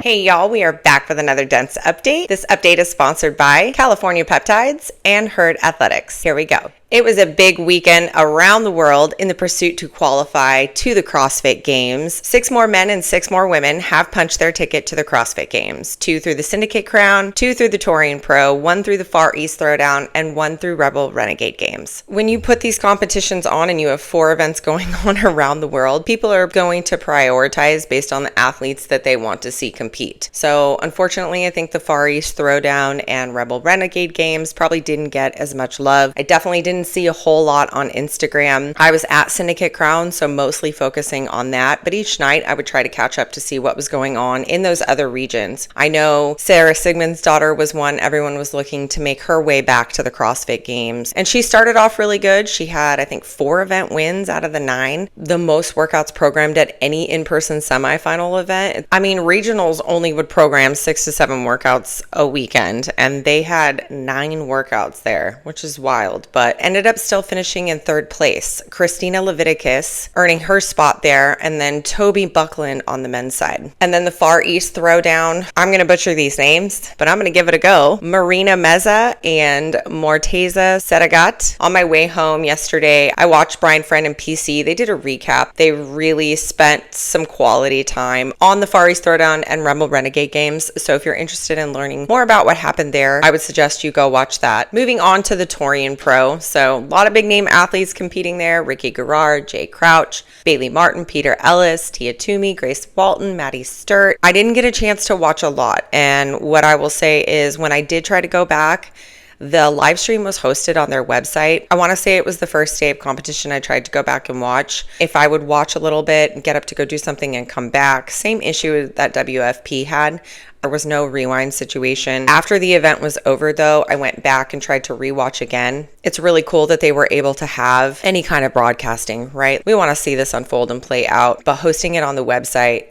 Hey y'all, we are back with another dense update. This update is sponsored by California Peptides and Herd Athletics. Here we go. It was a big weekend around the world in the pursuit to qualify to the CrossFit Games. 6 more men and 6 more women have punched their ticket to the CrossFit Games. 2 through the Syndicate Crown, 2 through the Torian Pro, 1 through the Far East Throwdown, and 1 through Rebel Renegade Games. When you put these competitions on and you have 4 events going on around the world, people are going to prioritize based on the athletes that they want to see compete. So unfortunately, I think the Far East Throwdown and Rebel Renegade Games probably didn't get as much love. I definitely didn't see a whole lot on Instagram. I was at Syndicate Crown, so mostly focusing on that, but each night I would try to catch up to see what was going on in those other regions. I know Sarah Sigmund's daughter was one everyone was looking to make her way back to the CrossFit Games, and she started off really good. She had, I think, 4 event wins out of the 9, the most workouts programmed at any in-person semifinal event. I mean, regionals only would program 6 to 7 workouts a weekend, and they had 9 workouts there, which is wild, but ended up still finishing in 3rd place. Christina Leviticus earning her spot there, and then Toby Buckland on the men's side. And then the Far East Throwdown, I'm going to butcher these names, but I'm going to give it a go. Marina Meza and Morteza Setagat. On my way home yesterday, I watched Brian Friend and PC. They did a recap. They really spent some quality time on the Far East Throwdown and Rebel Renegade Games. So if you're interested in learning more about what happened there, I would suggest you go watch that. Moving on to the Torian Pro. So a lot of big name athletes competing there. Ricky Garrard, Jay Crouch, Bayley Martin, Peter Ellis, Tia Toomey, Grace Walton, Maddie Sturt. I didn't get a chance to watch a lot. And what I will say is when I did try to go back, the live stream was hosted on their website. I want to say it was the first day of competition I tried to go back and watch. If I would watch a little bit and get up to go do something and come back, same issue that WFP had. There was no rewind situation. After the event was over though, I went back and tried to rewatch again. It's really cool that they were able to have any kind of broadcasting, right? We want to see this unfold and play out, but hosting it on the website,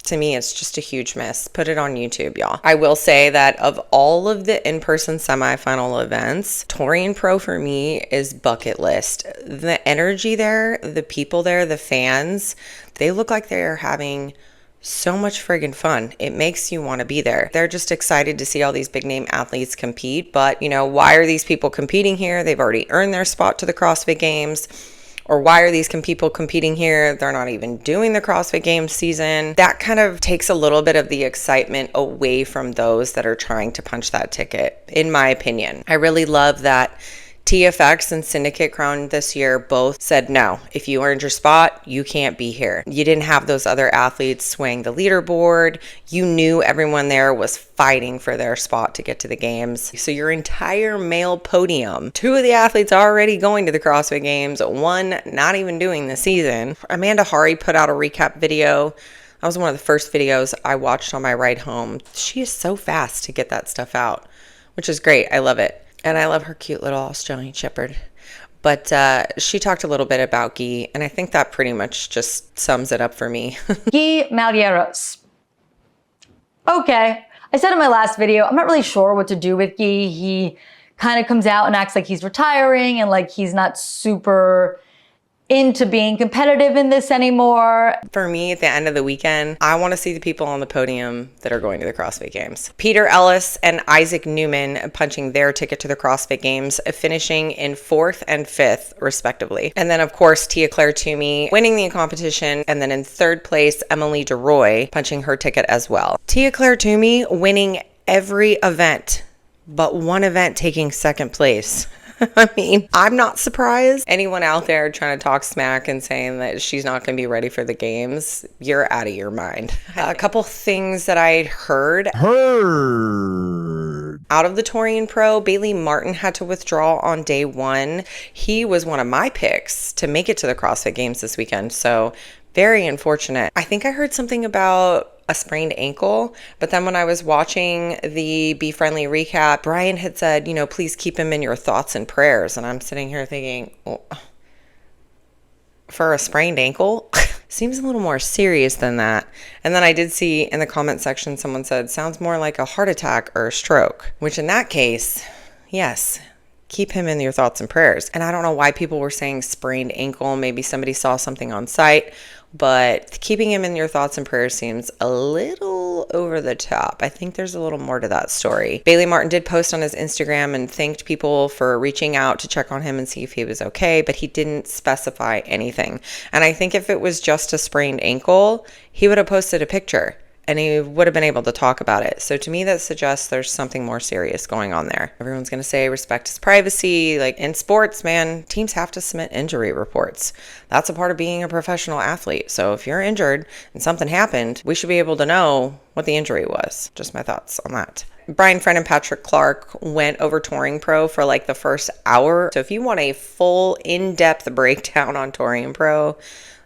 to me, it's just a huge miss. Put it on YouTube, y'all. I will say that of all of the in-person semifinal events, Torian Pro for me is bucket list. The energy there, the people there, the fans, they look like they're having so much friggin' fun. It makes you want to be there. They're just excited to see all these big name athletes compete. But, you know, why are these people competing here? They've already earned their spot to the CrossFit Games. Or why are these people competing here? They're not even doing the CrossFit Games season. That kind of takes a little bit of the excitement away from those that are trying to punch that ticket, in my opinion. I really love that TFX and Syndicate Crown this year both said, no, if you earned your spot, you can't be here. You didn't have those other athletes swaying the leaderboard. You knew everyone there was fighting for their spot to get to the games. So your entire male podium, 2 of the athletes already going to the CrossFit Games, 1 not even doing the season. Amanda Hari put out a recap video. That was one of the first videos I watched on my ride home. She is so fast to get that stuff out, which is great. I love it. And I love her cute little Australian Shepherd. But she talked a little bit about Ipqe, and I think that pretty much just sums it up for me. Ipqe Malheiros. Okay. I said in my last video, I'm not really sure what to do with Ipqe. He kind of comes out and acts like he's retiring and like he's not super into being competitive in this anymore. For me, at the end of the weekend, I want to see the people on the podium that are going to the CrossFit Games. Peter Ellis and Isaac Newman punching their ticket to the CrossFit Games, finishing in 4th and 5th, respectively. And then, of course, Tia Claire Toomey winning the competition, and then in 3rd place, Emily DeRoy punching her ticket as well. Tia Claire Toomey winning every event, but one event taking 2nd place. I mean, I'm not surprised. Anyone out there trying to talk smack and saying that she's not going to be ready for the games, you're out of your mind. A couple things that I heard. Out of the Torian Pro, Bayley Martin had to withdraw on day 1. He was one of my picks to make it to the CrossFit Games this weekend, so very unfortunate. I think I heard something about a sprained ankle, but then when I was watching the Be Friendly recap, Brian had said, you know, please keep him in your thoughts and prayers. And I'm sitting here thinking, well, for a sprained ankle, seems a little more serious than that. And then I did see in the comment section, someone said, sounds more like a heart attack or a stroke, which in that case, yes, keep him in your thoughts and prayers. And I don't know why people were saying sprained ankle. Maybe somebody saw something on site, but keeping him in your thoughts and prayers seems a little over the top. I think there's a little more to that story. Bayley Martin did post on his Instagram and thanked people for reaching out to check on him and see if he was okay, but he didn't specify anything. And I think if it was just a sprained ankle, he would have posted a picture and he would have been able to talk about it. So to me, that suggests there's something more serious going on there. Everyone's going to say respect his privacy. Like in sports, man, teams have to submit injury reports. That's a part of being a professional athlete. So if you're injured and something happened, we should be able to know what the injury was. Just my thoughts on that. Brian Friend and Patrick Clark went over Touring Pro for like the first hour. So if you want a full in-depth breakdown on Touring Pro,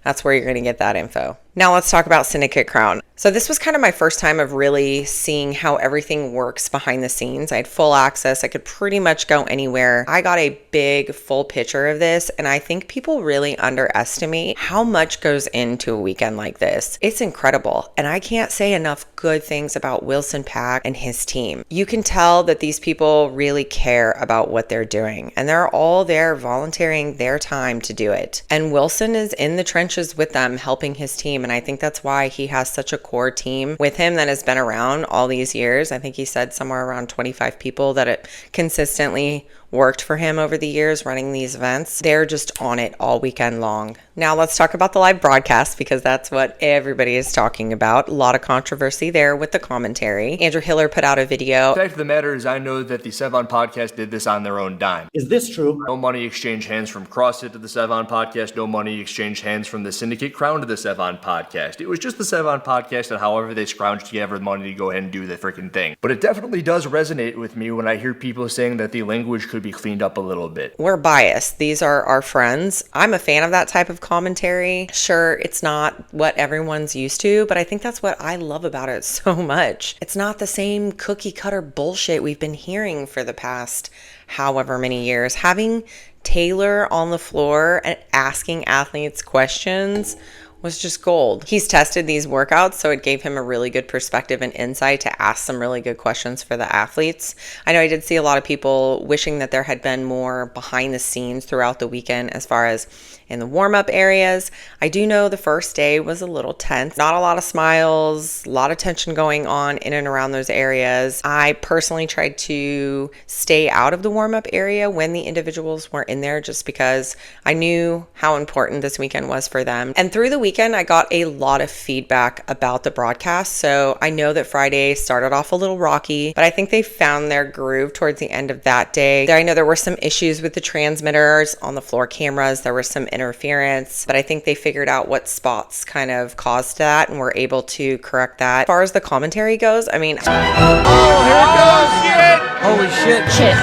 that's where you're going to get that info. Now let's talk about Syndicate Crown. So this was kind of my first time of really seeing how everything works behind the scenes. I had full access. I could pretty much go anywhere. I got a big full picture of this, and I think people really underestimate how much goes into a weekend like this. It's incredible, and I can't say enough good things about Wilson Pack and his team. You can tell that these people really care about what they're doing, and they're all there volunteering their time to do it. And Wilson is in the trenches with them, helping his team. And I think that's why he has such a core team with him that has been around all these years. I think he said somewhere around 25 people that it consistently worked for him over the years running these events. They're just on it all weekend long. Now let's talk about the live broadcast, because that's what everybody is talking about. A lot of controversy there with the commentary. Andrew Hiller put out a video. The fact of the matter is, I know that the Sevan podcast did this on their own dime. Is this true? No money exchanged hands from CrossFit to the Sevan podcast. No money exchanged hands from the Syndicate Crown to the Sevan podcast. It was just the Sevan podcast and however they scrounged together the money to go ahead and do the freaking thing. But it definitely does resonate with me when I hear people saying that the language could be cleaned up a little bit. We're biased. These are our friends. I'm a fan of that type of commentary. Sure, it's not what everyone's used to, but I think that's what I love about it so much. It's not the same cookie cutter bullshit we've been hearing for the past however many years. Having Taylor on the floor and asking athletes questions was just gold. He's tested these workouts, so it gave him a really good perspective and insight to ask some really good questions for the athletes. I know I did see a lot of people wishing that there had been more behind the scenes throughout the weekend as far as in the warm-up areas. I do know the first day was a little tense. Not a lot of smiles, a lot of tension going on in and around those areas. I personally tried to stay out of the warm-up area when the individuals were in there, just because I knew how important this weekend was for them. And through the weekend, I got a lot of feedback about the broadcast. So I know that Friday started off a little rocky, but I think they found their groove towards the end of that day. I know there were some issues with the transmitters on the floor cameras. There was some interference, but I think they figured out what spots kind of caused that and were able to correct that. As far as the commentary goes, I mean, Oh, here it goes! Shit! Holy shit. Shit.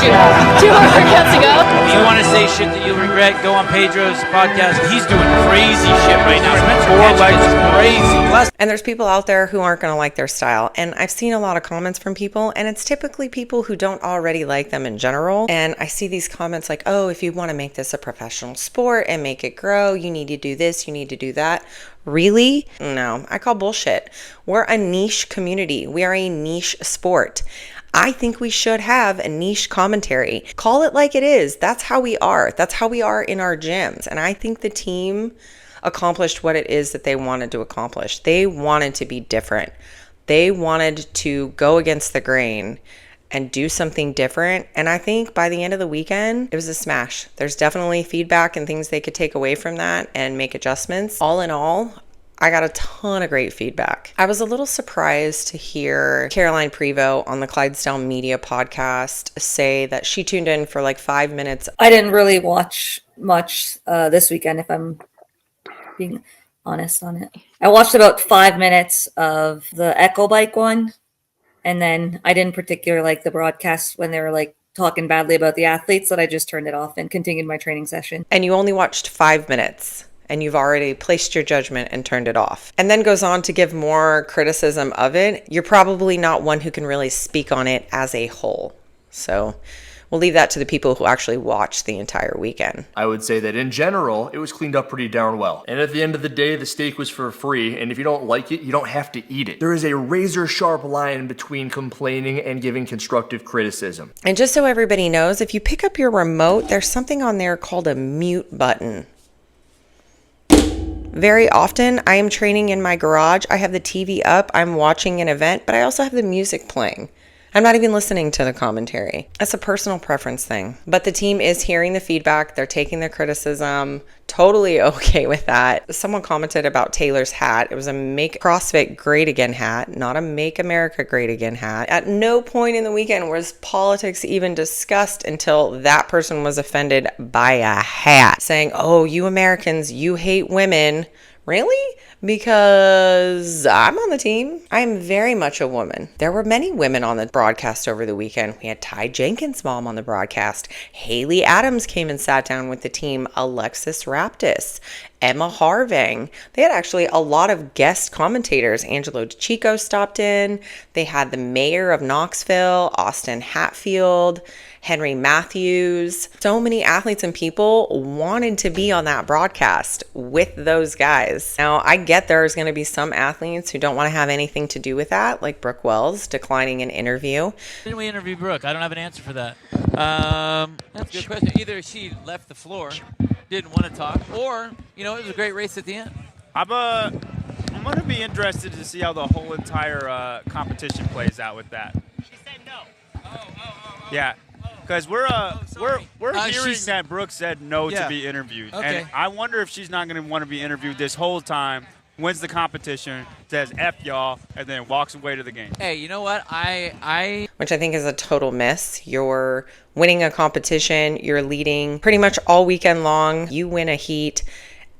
Shoot. 2 more workouts to go. If you want to say shit that you'll regret, go on Pedro's podcast. He's doing crazy shit right now. Four legs crazy. And there's people out there who aren't going to like their style. And I've seen a lot of comments from people, and it's typically people who don't already like them in general. And I see these comments like, oh, if you want to make this a professional sport and make it grow, you need to do this, you need to do that. Really? No, I call bullshit. We're a niche community. We are a niche sport. I think we should have a niche commentary. Call it like it is. That's how we are. That's how we are in our gyms. And I think the team accomplished what it is that they wanted to accomplish. They wanted to be different. They wanted to go against the grain and do something different. And I think by the end of the weekend, it was a smash. There's definitely feedback and things they could take away from that and make adjustments. All in all, I got a ton of great feedback. I was a little surprised to hear Caroline Prevost on the Clydesdale Media podcast say that she tuned in for like 5 minutes. I didn't really watch much this weekend, if I'm being honest on it. I watched about 5 minutes of the Ipqe bike one, and then I didn't particularly like the broadcast when they were like talking badly about the athletes, that I just turned it off and continued my training session. And you only watched 5 minutes. And you've already placed your judgment and turned it off. And then goes on to give more criticism of it. You're probably not one who can really speak on it as a whole. So we'll leave that to the people who actually watched the entire weekend. I would say that in general, it was cleaned up pretty darn well. And at the end of the day, the steak was for free, and if you don't like it, you don't have to eat it. There is a razor sharp line between complaining and giving constructive criticism. And just so everybody knows, if you pick up your remote, there's something on there called a mute button. Very often, I am training in my garage. I have the TV up, I'm watching an event, but I also have the music playing. I'm not even listening to the commentary. That's a personal preference thing. But the team is hearing the feedback. They're taking the criticism. Totally okay with that. Someone commented about Taylor's hat. It was a Make CrossFit Great Again hat, not a Make America Great Again hat. At no point in the weekend was politics even discussed until that person was offended by a hat, saying, oh, you Americans, you hate women. Really? Because I'm on the team. I'm very much a woman. There were many women on the broadcast over the weekend. We had Ty Jenkins' mom on the broadcast. Haley Adams came and sat down with the team. Alexis Raptis, Emma Harving. They had actually a lot of guest commentators. Angelo DeChico stopped in. They had the mayor of Knoxville, Austin Hatfield, Henry Matthews. So many athletes and people wanted to be on that broadcast with those guys. Now, I get there's going to be some athletes who don't want to have anything to do with that, like Brooke Wells declining an interview. Didn't we interview Brooke? I don't have an answer for that. That's a good question. Either she left the floor, didn't want to talk, or, it was a great race at the end. I'm going to be interested to see how the whole entire competition plays out with that. She said no. Yeah. Because we're hearing that Brooke said no to be interviewed. Okay. And I wonder if she's not going to want to be interviewed this whole time, wins the competition, says F y'all, and then walks away to the game. Hey, you know what? Which I think is a total miss. You're winning a competition. You're leading pretty much all weekend long. You win a heat.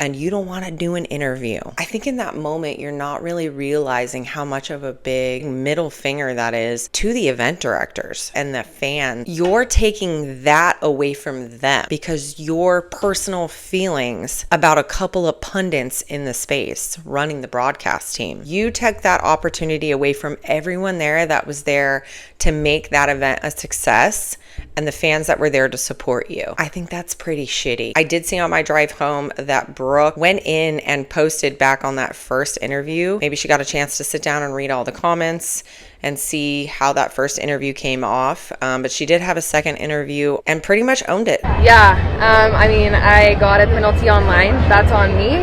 And you don't want to do an interview. I think in that moment, you're not really realizing how much of a big middle finger that is to the event directors and the fans. You're taking that away from them because your personal feelings about a couple of pundits in the space running the broadcast team. You took that opportunity away from everyone there that was there to make that event a success and the fans that were there to support you. I think that's pretty shitty. I did see on my drive home that Brooke went in and posted back on that first interview. Maybe she got a chance to sit down and read all the comments and see how that first interview came off. But she did have a second interview and pretty much owned it. Yeah, I got a penalty online. That's on me.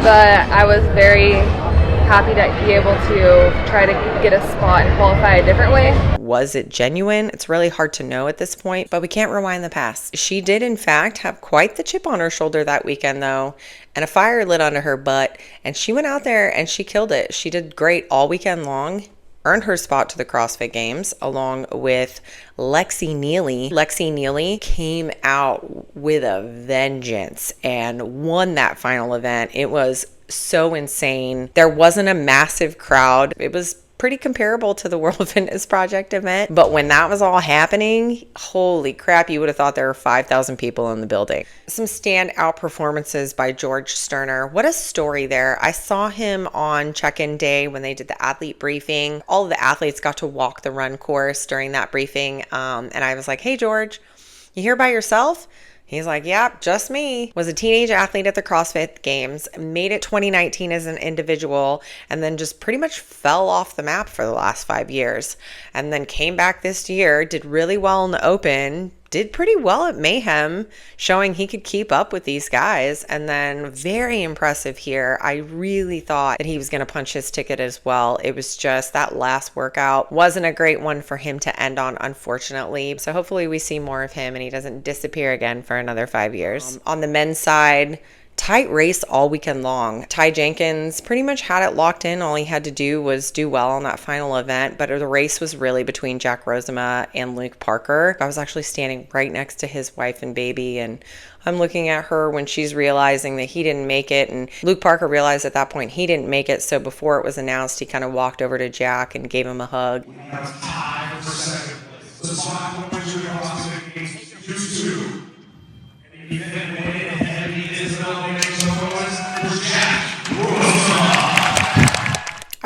But I was very happy to be able to try to get a spot and qualify a different way. Was it genuine? It's really hard to know at this point, but we can't rewind the past. She did, in fact, have quite the chip on her shoulder that weekend, though, and a fire lit under her butt, and she went out there and she killed it. She did great all weekend long, earned her spot to the CrossFit Games along with Lexi Neely. Lexi Neely came out with a vengeance and won that final event. It was so insane. There wasn't a massive crowd. It was pretty comparable to the World Fitness Project event. But when that was all happening, holy crap, you would have thought there were 5,000 people in the building. Some standout performances by George Sterner. What a story there. I saw him on check-in day when they did the athlete briefing. All of the athletes got to walk the run course during that briefing. And I was like, hey, George, you here by yourself? He's like, yep, just me. Was a teenage athlete at the CrossFit Games, made it 2019 as an individual, and then just pretty much fell off the map for the last 5 years. And then came back this year, did really well in the Open, did pretty well at Mayhem, showing he could keep up with these guys. And then very impressive here. I really thought that he was going to punch his ticket as well. It was just that last workout wasn't a great one for him to end on, unfortunately. So hopefully we see more of him and he doesn't disappear again for another 5 years. On the men's side, tight race all weekend long. Ty Jenkins pretty much had it locked in. All he had to do was do well on that final event, but the race was really between Jack Rosema and Luke Parker. I was actually standing right next to his wife and baby, and I'm looking at her when she's realizing that he didn't make it, and Luke Parker realized at that point he didn't make it, so before it was announced, he kind of walked over to Jack and gave him a hug. That's tied for second. The spot for Junior CrossFit Games 2-2. And the event winning heavy is the nomination for Jack Rosema.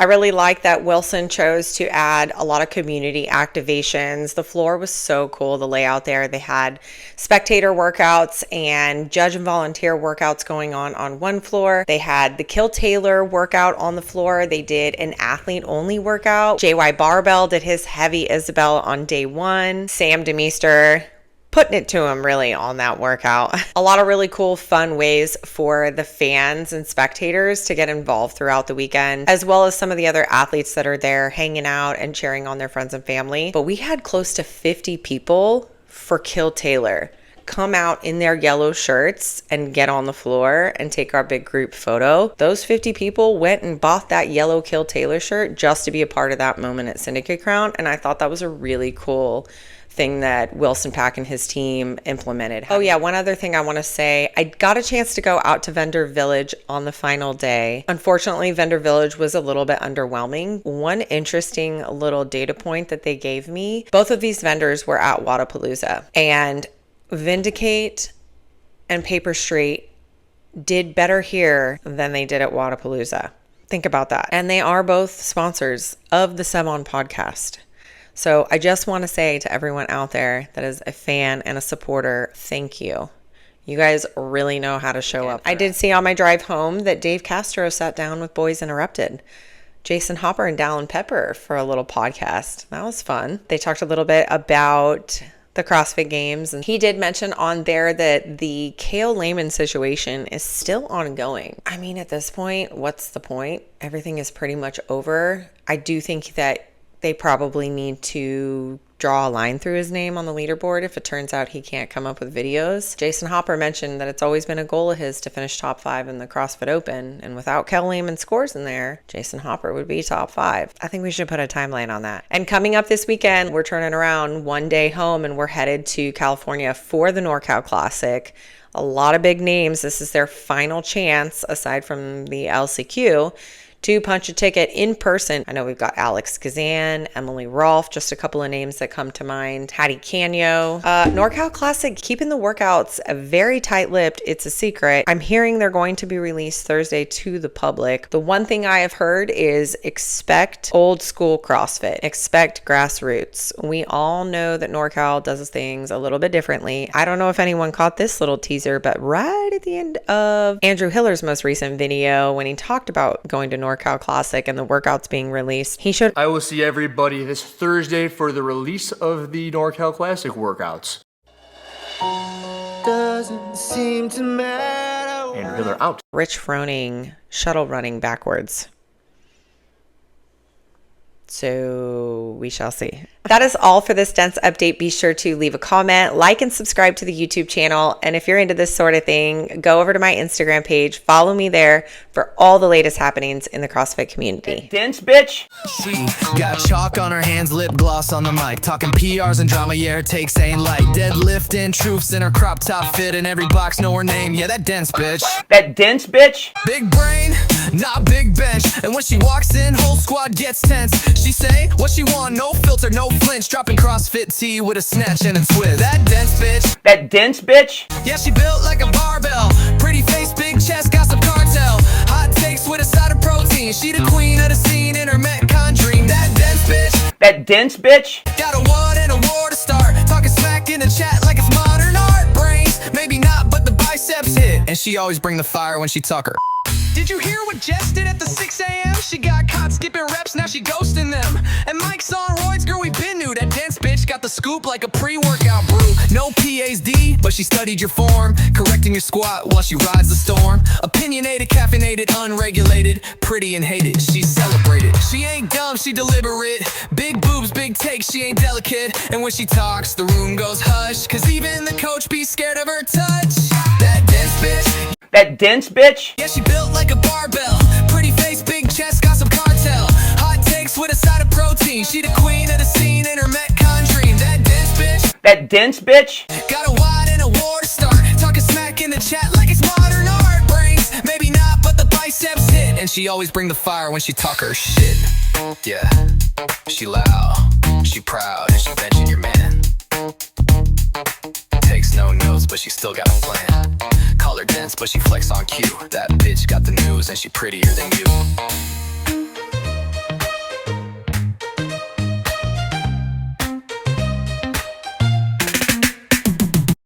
I really like that Wilson chose to add a lot of community activations. The floor was so cool, the layout there. They had spectator workouts and judge and volunteer workouts going on one floor. They had the Kill Taylor workout on the floor. They did an athlete only workout. JY Barbell did his heavy Isabel on day one. Sam DeMester putting it to him really on that workout. A lot of really cool, fun ways for the fans and spectators to get involved throughout the weekend, as well as some of the other athletes that are there hanging out and cheering on their friends and family. But we had close to 50 people for Kill Taylor come out in their yellow shirts and get on the floor and take our big group photo. Those 50 people went and bought that yellow Kill Taylor shirt just to be a part of that moment at Syndicate Crown, and I thought that was a really cool thing that Wilson Pack and his team implemented. Oh yeah, one other thing I want to say, I got a chance to go out to Vendor Village on the final day. Unfortunately, Vendor Village was a little bit underwhelming. One interesting little data point that they gave me, both of these vendors were at Wodipalooza, and Vindicate and Paper Street did better here than they did at Wodipalooza. Think about that. And they are both sponsors of the Sevan podcast. So I just want to say to everyone out there that is a fan and a supporter, thank you. You guys really know how to show up. I did see on my drive home that Dave Castro sat down with Boys Interrupted, Jason Hopper and Dallin Pepper for a little podcast. That was fun. They talked a little bit about the CrossFit Games, and he did mention on there that the Kale Layman situation is still ongoing. I mean, at this point, what's the point? Everything is pretty much over. I do think that they probably need to draw a line through his name on the leaderboard if it turns out he can't come up with videos. Jason Hopper mentioned that it's always been a goal of his to finish top 5 in the CrossFit Open, and without Kale Layman's scores in there, Jason Hopper would be top 5. I think we should put a timeline on that. And coming up this weekend, we're turning around one day home and we're headed to California for the NorCal Classic. A lot of big names. This is their final chance, aside from the LCQ, to punch a ticket in person. I know we've got Alex Kazan, Emily Rolfe, just a couple of names that come to mind. Hattie Canyo. NorCal Classic, keeping the workouts very tight-lipped. It's a secret. I'm hearing they're going to be released Thursday to the public. The one thing I have heard is expect old school CrossFit. Expect grassroots. We all know that NorCal does things a little bit differently. I don't know if anyone caught this little teaser, but right at the end of Andrew Hiller's most recent video, when he talked about going to NorCal Classic and the workouts being released, he showed, I will see everybody this Thursday for the release of the NorCal Classic workouts. Doesn't seem to matter. Andrew Hiller out. Rich Froning shuttle running backwards. So we shall see. That is all for this dense update. Be sure to leave a comment, like, and subscribe to the YouTube channel. And if you're into this sort of thing, go over to my Instagram page. Follow me there for all the latest happenings in the CrossFit community. Dense bitch. She got chalk on her hands, lip gloss on the mic, talking PRs and drama, yeah, her takes ain't light. Deadlifting truths in her crop top fit, and every box know her name, yeah, that dense bitch. That dense bitch. Big brain, not big bench, and when she walks in, whole squad gets tense. She say what she want, no filter, no flinch, dropping CrossFit T with a snatch and a twist. That dense bitch. That dense bitch. Yeah, she built like a barbell, pretty face, big chest, got some cartel. Hot takes with a side of protein. She the queen of the scene in her Metcon dream. That dense bitch. That dense bitch. Got a what and a war to start. Talking smack in the chat like it's modern art. Brains, maybe not, but the biceps hit. And she always bring the fire when she tuck her. Did you hear what Jess did at the 6 a.m.? She got caught skipping reps, now she ghosting them. And Mike's on roids, girl, we been new. That dense bitch got the scoop like a pre-workout brew. No PhD, but she studied your form, correcting your squat while she rides the storm. Opinionated, caffeinated, unregulated, pretty and hated, she's celebrated. She ain't dumb, she deliberate. Big boobs, big takes, she ain't delicate. And when she talks, the room goes hush, cause even the coach be scared of her touch. That dense bitch. That dense bitch. Yeah, she built like a barbell, pretty face, big chest, got some cartel. Hot takes with a side of protein. She the queen of the scene in her Metcon dream. That dense bitch. That dense bitch. Got a wide and a war to start. Talking smack in the chat like it's modern art. Brains, maybe not, but the biceps hit. And she always bring the fire when she talk her shit. Yeah, she loud, she proud, and she benching your man. Takes no notes, but she still got a plan. Call her dense, but she flex on cue. That bitch got the news, and she prettier than you.